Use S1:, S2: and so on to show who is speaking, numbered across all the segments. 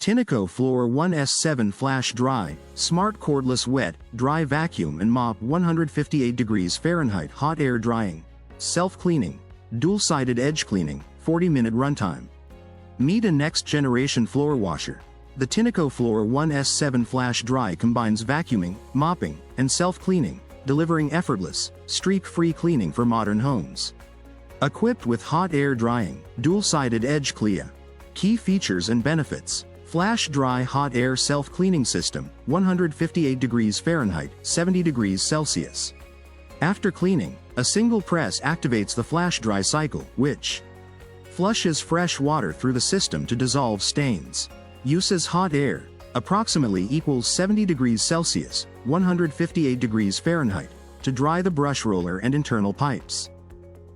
S1: Tineco Floor 1S7 FlashDry, Smart Cordless Wet, Dry Vacuum and Mop 158 degrees Fahrenheit Hot Air Drying. Self-cleaning. Dual-sided edge cleaning, 40-minute runtime. Meet a next-generation floor washer. The Tineco Floor 1S7 FlashDry combines vacuuming, mopping, and self-cleaning, delivering effortless, streak-free cleaning for modern homes. Equipped with hot air drying, dual-sided edge clear. Key features and benefits. FlashDry Hot Air Self-Cleaning System, 158 degrees Fahrenheit, 70 degrees Celsius. After cleaning, a single press activates the FlashDry cycle, which flushes fresh water through the system to dissolve stains. Uses hot air, approximately equals 70 degrees Celsius, 158 degrees Fahrenheit, to dry the brush roller and internal pipes.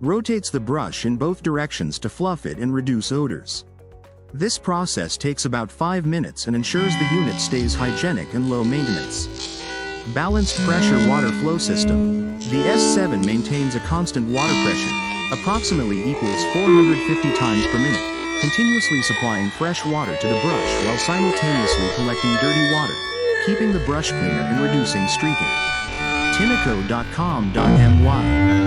S1: Rotates the brush in both directions to fluff it and reduce odors. This process takes about 5 minutes and ensures the unit stays hygienic and low maintenance. Balanced pressure water flow system. The S7 maintains a constant water pressure, approximately equals 450 times per minute, continuously supplying fresh water to the brush while simultaneously collecting dirty water, keeping the brush cleaner and reducing streaking. Tineco.com.my.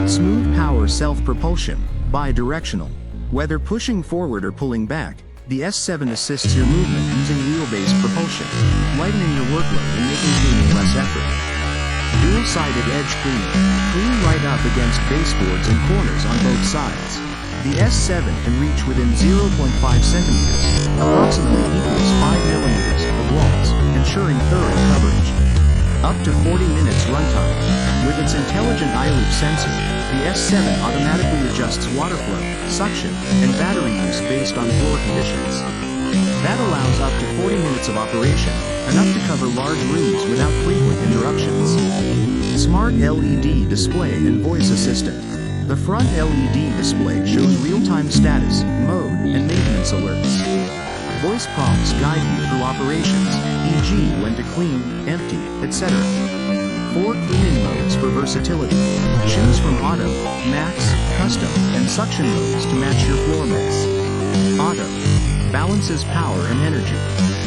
S1: Smooth power self-propulsion, bi-directional. Whether pushing forward or pulling back, the S7 assists your movement using wheel-based propulsion, lightening your workload and making cleaning less effort. Dual-sided edge cleaning. Clean right up against baseboards and corners on both sides. The S7 can reach within 0.5 centimeters, approximately equals 5 millimeters, of walls, ensuring thorough coverage. Up to 40 minutes runtime. With its intelligent eye-loop sensor, the S7 automatically adjusts water flow, suction, and battery use based on floor conditions. That allows up to 40 minutes of operation, enough to cover large rooms without frequent interruptions. Smart LED display and voice assistant. The front LED display shows real-time status, mode, and maintenance alerts. Voice prompts guide you through operations, e.g. when to clean, empty, etc. 4 cleaning modes for versatility. Choose from Auto, Max, Custom, and Suction modes to match your floor mix. Auto balances power and energy.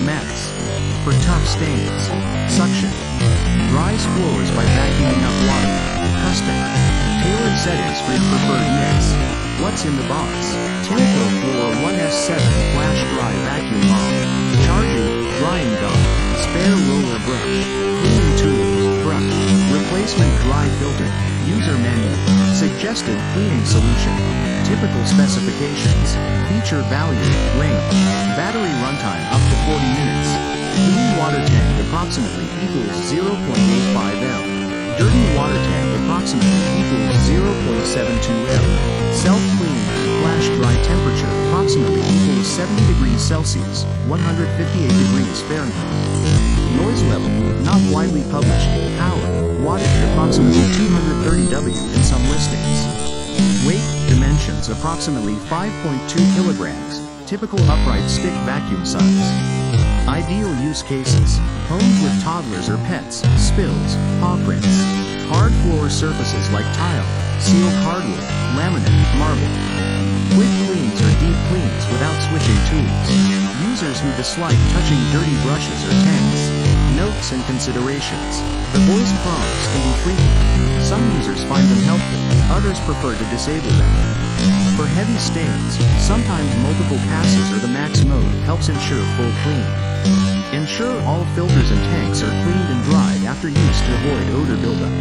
S1: Max for tough stains. Suction dries floors by vacuuming up water. Custom tailored settings for your preferred mix. What's in the box? Tineco Floor 1S7 FlashDry Vacuum Mop. Charging, drying doll, spare roller brush, cleaning tools, brush, replacement dry filter, user manual, suggested cleaning solution. Typical specifications. Feature value, range, battery runtime up to 40 minutes. Clean water tank approximately equals 0.85 L. Dirty water tank approximately equals 0.72 L. Self-clean, FlashDry temperature approximately equals 70 degrees Celsius, 158 degrees Fahrenheit. Noise level, not widely published. Power, wattage approximately 230 W in some listings. Weight, dimensions approximately 5.2 kilograms, typical upright stick vacuum size. Ideal use cases: homes with toddlers or pets, spills, paw prints. Hard floor surfaces like tile, sealed hardwood, laminate, marble. Quick cleans or deep cleans without switching tools. Users who dislike touching dirty brushes or tanks. Notes and considerations. The voice prompts can be frequent. Some users find them helpful, others prefer to disable them. For heavy stains, sometimes multiple passes or the max mode helps ensure full clean. Ensure all filters and tanks are cleaned and dried after use to avoid odor buildup.